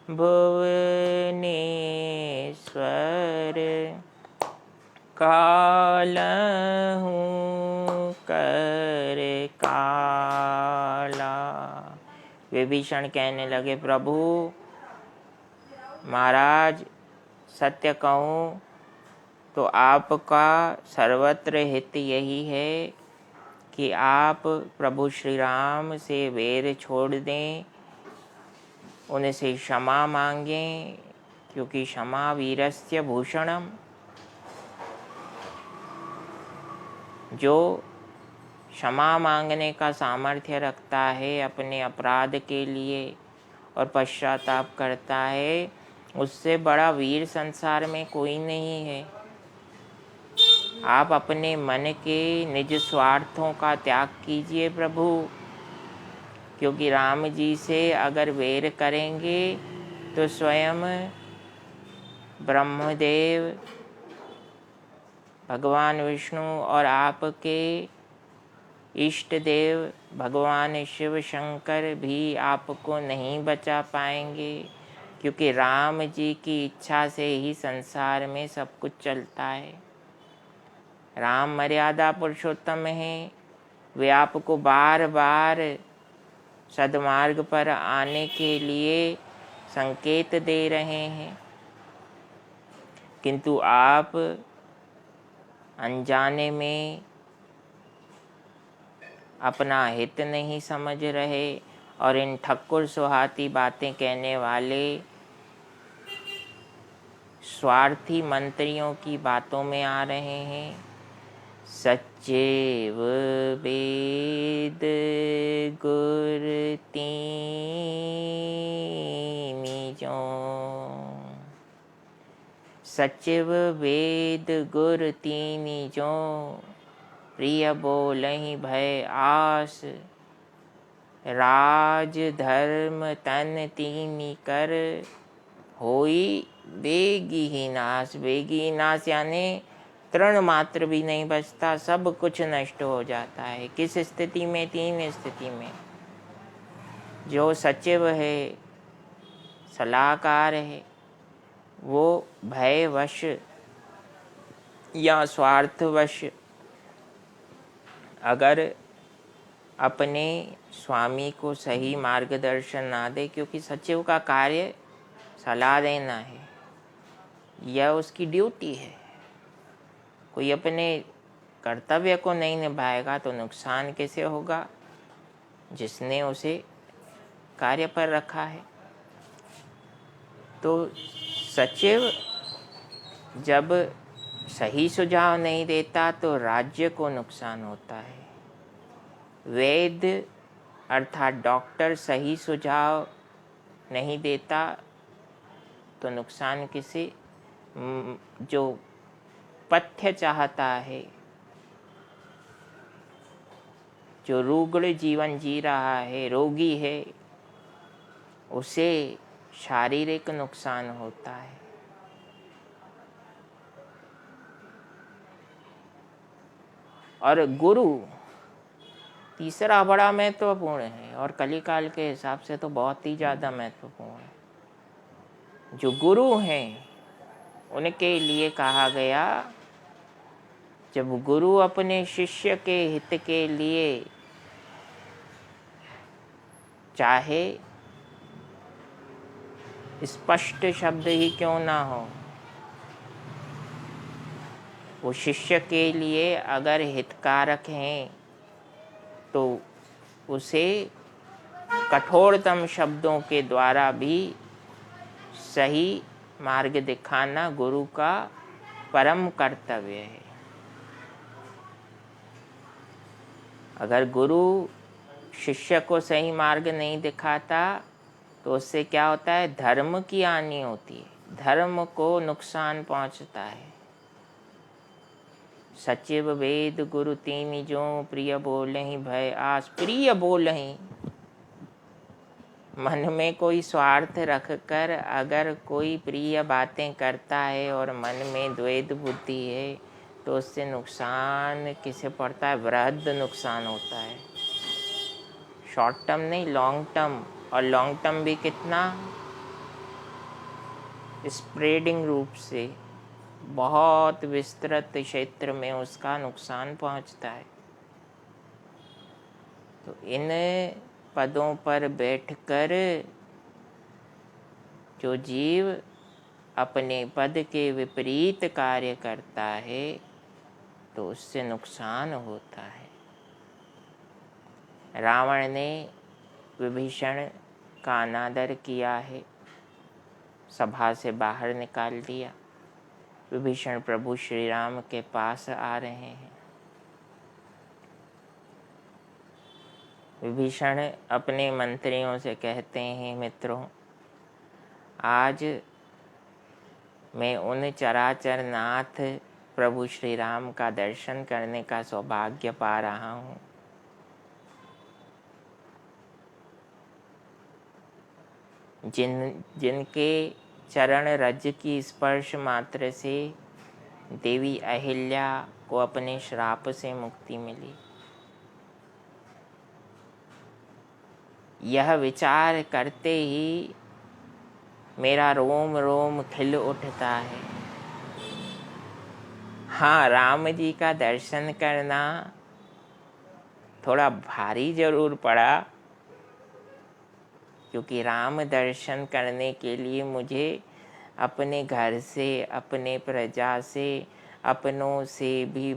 भुवनेश्वर कालहु कर काला। विभीषण कहने लगे, प्रभु महाराज सत्य कहूँ तो आपका सर्वत्र हित यही है कि आप प्रभु श्री राम से वैर छोड़ दें, उनसे क्षमा मांगें, क्योंकि क्षमा वीरस्य भूषणम। जो क्षमा मांगने का सामर्थ्य रखता है अपने अपराध के लिए और पश्चाताप करता है, उससे बड़ा वीर संसार में कोई नहीं है। आप अपने मन के निज स्वार्थों का त्याग कीजिए प्रभु, क्योंकि राम जी से अगर वैर करेंगे तो स्वयं ब्रह्मदेव, भगवान विष्णु और आपके इष्ट देव भगवान शिव शंकर भी आपको नहीं बचा पाएंगे, क्योंकि राम जी की इच्छा से ही संसार में सब कुछ चलता है। राम मर्यादा पुरुषोत्तम हैं, वे आपको बार बार सद्मार्ग पर आने के लिए संकेत दे रहे हैं, किंतु आप अनजाने में अपना हित नहीं समझ रहे और इन ठक्कुर सुहाती बातें कहने वाले स्वार्थी मंत्रियों की बातों में आ रहे हैं। सच्चेव वेद गुर तीनि जो, सचिव वेद गुर तीनि जो, प्रिय बोलहि भय आस, राज धर्म तन तीनि कर, होई बेगी ही नाश। बेगी ही नाश यानी तृण मात्र भी नहीं बचता, सब कुछ नष्ट हो जाता है। किस स्थिति में? तीन स्थिति में। जो सचिव है, सलाहकार है, वो भयवश या स्वार्थवश अगर अपने स्वामी को सही मार्गदर्शन ना दे, क्योंकि सचिव का कार्य सलाह देना है, यह उसकी ड्यूटी है। कोई अपने कर्तव्य को नहीं निभाएगा तो नुकसान कैसे होगा? जिसने उसे कार्य पर रखा है। तो सचिव जब सही सुझाव नहीं देता तो राज्य को नुकसान होता है। वैद्य अर्थात डॉक्टर सही सुझाव नहीं देता तो नुकसान किसे? जो पथ्य चाहता है, जो रुग्ण जीवन जी रहा है, रोगी है, उसे शारीरिक नुकसान होता है। और गुरु तीसरा बड़ा महत्वपूर्ण है और कलिकाल के हिसाब से तो बहुत ही ज़्यादा महत्वपूर्ण है। जो गुरु हैं उनके लिए कहा गया, जब गुरु अपने शिष्य के हित के लिए चाहे स्पष्ट शब्द ही क्यों ना हो, वो शिष्य के लिए अगर हितकारक हैं तो उसे कठोरतम शब्दों के द्वारा भी सही मार्ग दिखाना गुरु का परम कर्तव्य है। अगर गुरु शिष्य को सही मार्ग नहीं दिखाता तो उससे क्या होता है, धर्म की हानि होती है, धर्म को नुकसान पहुंचता है। सचिव वेद गुरु तीन जो प्रिय बोलहि भय आस। प्रिय बोलहि, मन में कोई स्वार्थ रखकर अगर कोई प्रिय बातें करता है और मन में द्वैत बुद्धि है तो उससे नुकसान किसे पड़ता है, वृहद नुकसान होता है। शॉर्ट टर्म नहीं, लॉन्ग टर्म। और लॉन्ग टर्म भी कितना, स्प्रेडिंग रूप से बहुत विस्तृत क्षेत्र में उसका नुकसान पहुंचता है। तो इन पदों पर बैठकर जो जीव अपने पद के विपरीत कार्य करता है तो उससे नुकसान होता है। रावण ने विभीषण का अनादर किया है, सभा से बाहर निकाल दिया। विभीषण प्रभु श्री राम के पास आ रहे हैं। विभीषण अपने मंत्रियों से कहते हैं, मित्रों, आज मैं उन चराचर नाथ प्रभु श्री राम का दर्शन करने का सौभाग्य पा रहा हूँ जिनके चरण रज की स्पर्श मात्र से देवी अहिल्या को अपने श्राप से मुक्ति मिली। यह विचार करते ही मेरा रोम रोम खिल उठता है। हाँ, राम जी का दर्शन करना थोड़ा भारी जरूर पड़ा, क्योंकि राम दर्शन करने के लिए मुझे अपने घर से, अपने प्रजा से, अपनों से भी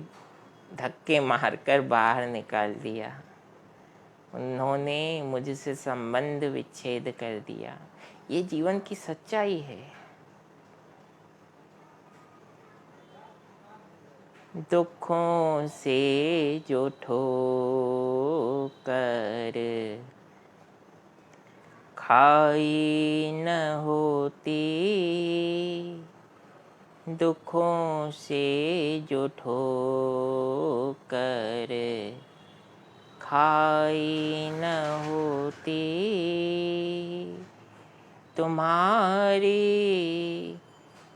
धक्के मारकर बाहर निकाल दिया। उन्होंने मुझसे संबंध विच्छेद कर दिया। ये जीवन की सच्चाई है। दुखों से जो ठोकर खाई न होती, दुखों से जो ठोकर खाई न होती, तुम्हारी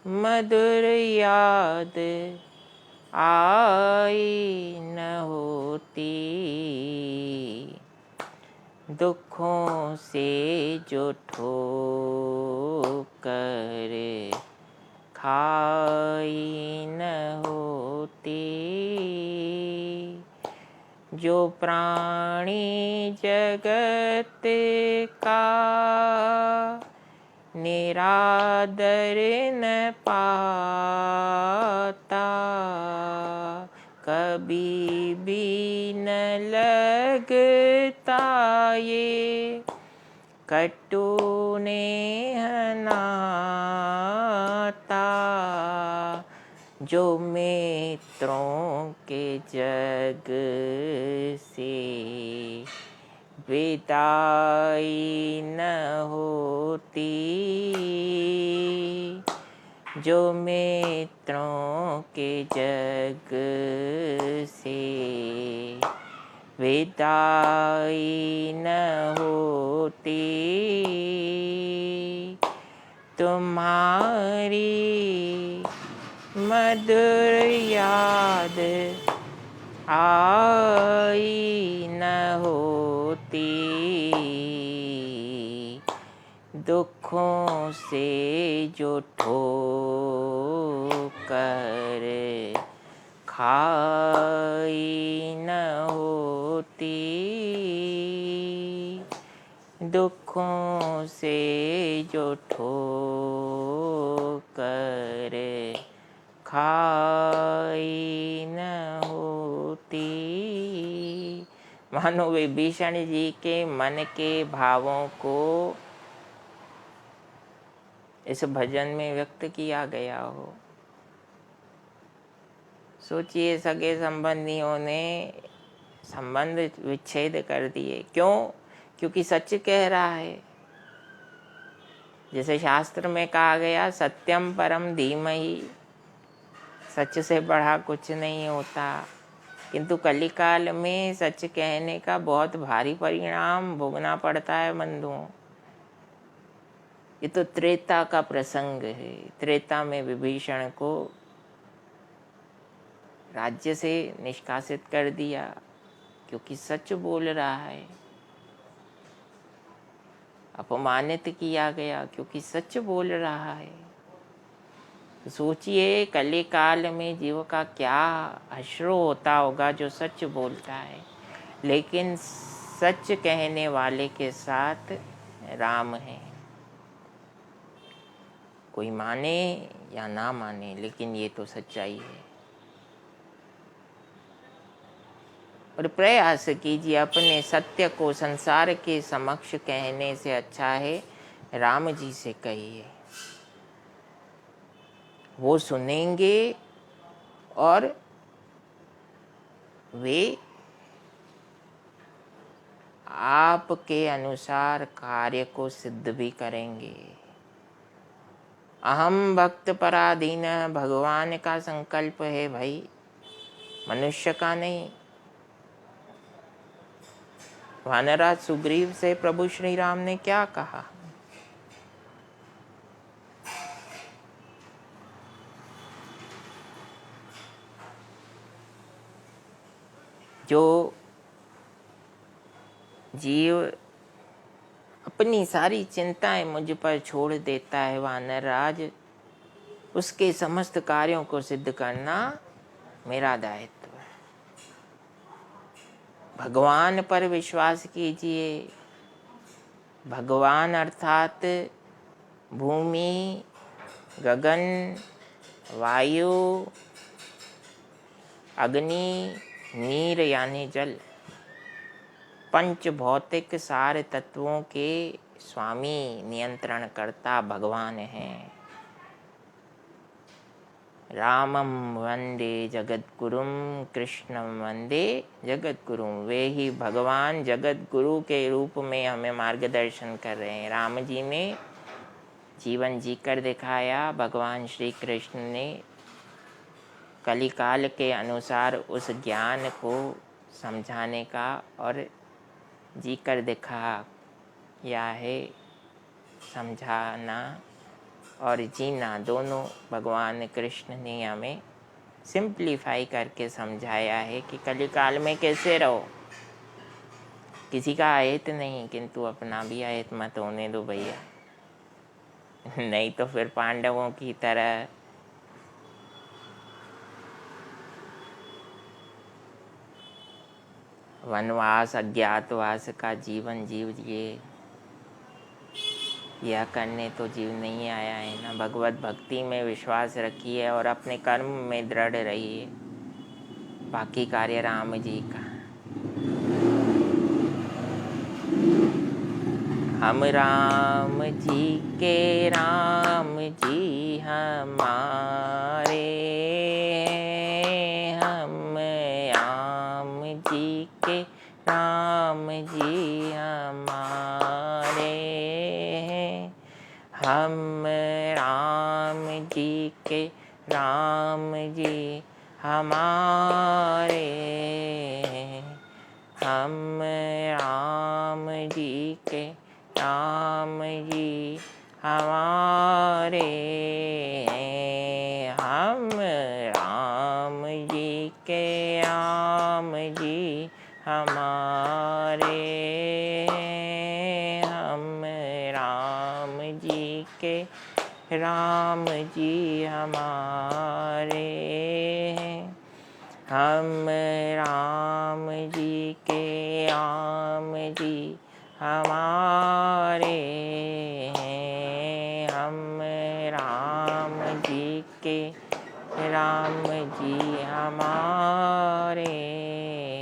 मधुर याद आई न होती, दुखों से जो ठोकर खाई न होती, जो प्राणी जगत का निरादर न पाता, कभी भी न लगता ये कटु नेह नाता, जो मित्रों के जग से विदाई न होती, जो मित्रों के जग से विदाई न होती, तुम्हारी मधुर याद आई न होती, दुखों से जो ठोकर खाई न होती, दुखों से जो ठोकर खाई न होती, मानो विभीषण जी के मन के भावों को इस भजन में व्यक्त किया गया हो। सोचिए, सगे संबंधियों ने संबंध विच्छेद कर दिए। क्यों? क्योंकि सच कह रहा है। जैसे शास्त्र में कहा गया, सत्यम परम धीमहि, सच से बढ़ा कुछ नहीं होता। किंतु कलिकाल में सच कहने का बहुत भारी परिणाम भोगना पड़ता है बंधुओं। ये तो त्रेता का प्रसंग है। त्रेता में विभीषण को राज्य से निष्कासित कर दिया क्योंकि सच बोल रहा है। अपमानित किया गया क्योंकि सच बोल रहा है। सोचिए, कलिकाल में जीव का क्या अश्रु होता होगा जो सच बोलता है। लेकिन सच कहने वाले के साथ राम है। कोई माने या ना माने, लेकिन ये तो सच्चाई है। और प्रयास कीजिए, अपने सत्य को संसार के समक्ष कहने से अच्छा है राम जी से कहिए। वो सुनेंगे और वे आपके अनुसार कार्य को सिद्ध भी करेंगे। अहम भक्त पराधीन भगवान का संकल्प है भाई, मनुष्य का नहीं। वानराज सुग्रीव से प्रभु श्री राम ने क्या कहा? जो जीव अपनी सारी चिंताएं मुझ पर छोड़ देता है वानरराज, उसके समस्त कार्यों को सिद्ध करना मेरा दायित्व है। भगवान पर विश्वास कीजिए। भगवान अर्थात भूमि, गगन, वायु, अग्नि, नीर यानी जल, पंच भौतिक सारे तत्वों के स्वामी, नियंत्रणकर्ता भगवान हैं। रामम वंदे जगद्गुरुम, कृष्णम वंदे जगद्गुरुम। वे ही भगवान जगद्गुरु के रूप में हमें मार्गदर्शन कर रहे हैं। राम जी ने जीवन जीकर दिखाया, भगवान श्री कृष्ण ने कलिकाल के अनुसार उस ज्ञान को समझाने का और जीकर दिखाया है। समझाना और जीना दोनों भगवान कृष्ण ने हमें सिंप्लीफाई करके समझाया है कि कलिकाल में कैसे रहो। किसी का अहित नहीं, किंतु अपना भी अहित मत होने दो भैया, नहीं तो फिर पांडवों की तरह वनवास, अज्ञातवास का जीवन जीजिए। यह करने तो जीव नहीं आया है ना। भगवत भक्ति में विश्वास रखिए और अपने कर्म में दृढ़ रहिए। बाकी कार्य राम जी का। हम राम जी के राम जी हमारे, हम राम जी के राम जी हमारे, हम राम जी के राम जी हमारे, हम राम जी के राम जी हमारे, हम राम जी के राम जी हमारे, हम राम जी के राम जी हमारे, हम राम जी के राम जी हमारे, हम राम जी के राम जी हमारे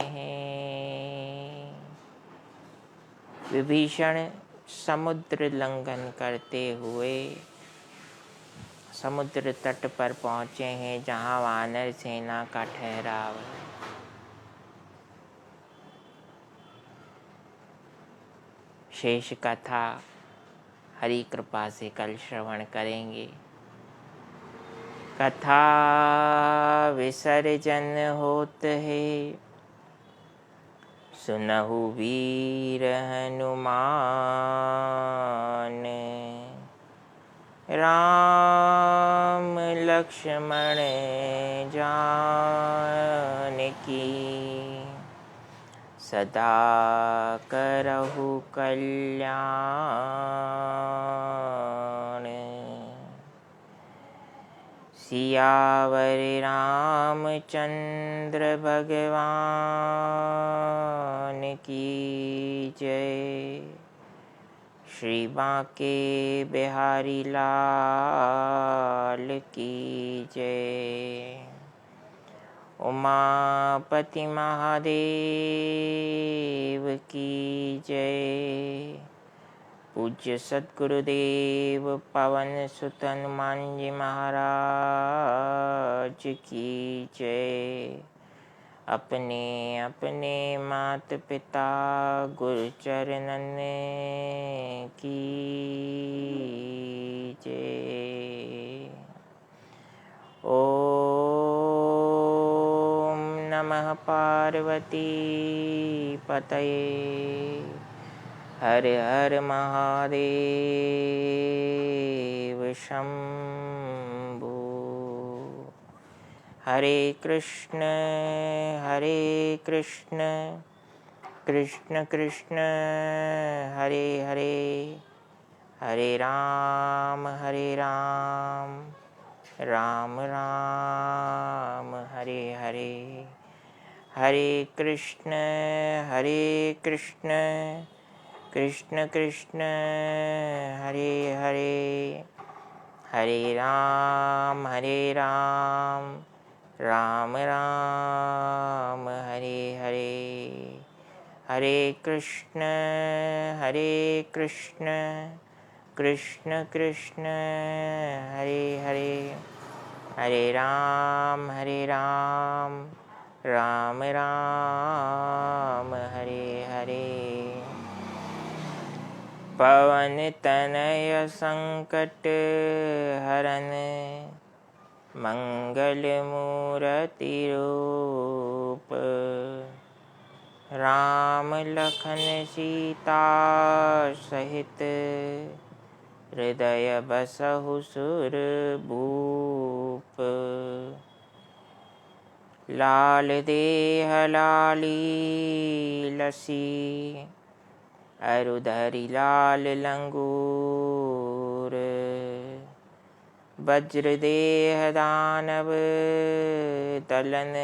हैं। विभीषण समुद्र लंघन करते हुए समुद्र तट पर पहुँचे हैं, जहाँ वानर सेना का ठहराव है। शेष कथा हरि कृपा से कल श्रवण करेंगे। कथा विसर्जन होत है, सुनहु वीर हनुमान, राम लक्ष्मण जानकी, सदा करहु कल्याण। सियावर रामचंद्र भगवान की जय, श्री बांके बिहारी लाल की जय। उमापति महादेव की जय। पूज्य सद्गुरुदेव पवन सुत हनुमान जी महाराज की जय। अपने अपने मात पिता गुरु चरणन की जय। ओम नमः पार्वती पतये, हर हर महादेव शंभो। हरे कृष्ण कृष्ण कृष्ण हरे हरे, हरे राम राम राम हरे हरे। हरे कृष्ण कृष्ण कृष्ण हरे हरे, हरे राम राम राम हरे हरे। हरे कृष्ण कृष्ण कृष्ण हरे हरे, हरे राम राम राम हरे हरे। पवन तनय संकट हरन, मंगल मूर्ति रूप, राम लखन सीता सहित, हृदय बसहु सुरभूप। लाल देह लाली लसी, अरुधरि लाल लंगूर, वज्र देह दानव दलन,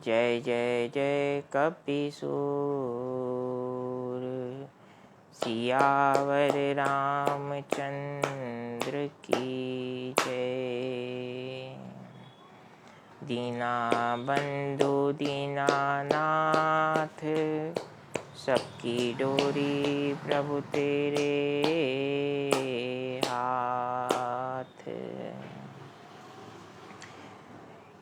जय जय जय कपीसूर। सियावर रामचंद्र की जय। दीना बंधु दीनानाथ, सबकी डोरी प्रभु तेरे हाथ।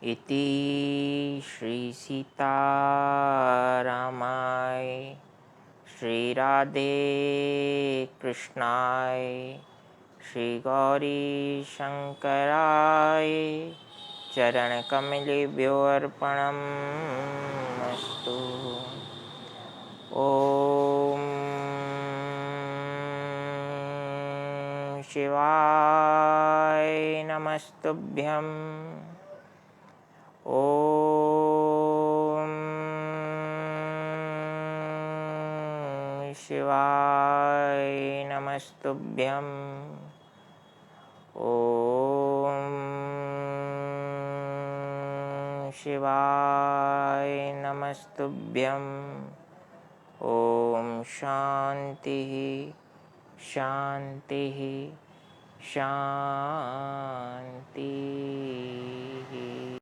इति श्री सीतारामाय श्री राधे कृष्णाय श्री गौरी शंकराय चरण कमलेभ्यो अर्पणमस्तु। ओम शिवाय नमस्तुभ्यं। ओम शिवाय नमस्तुभ्यं। ओम शिवाय नमस्तुभ्यं। ओम शांति शांति शांति।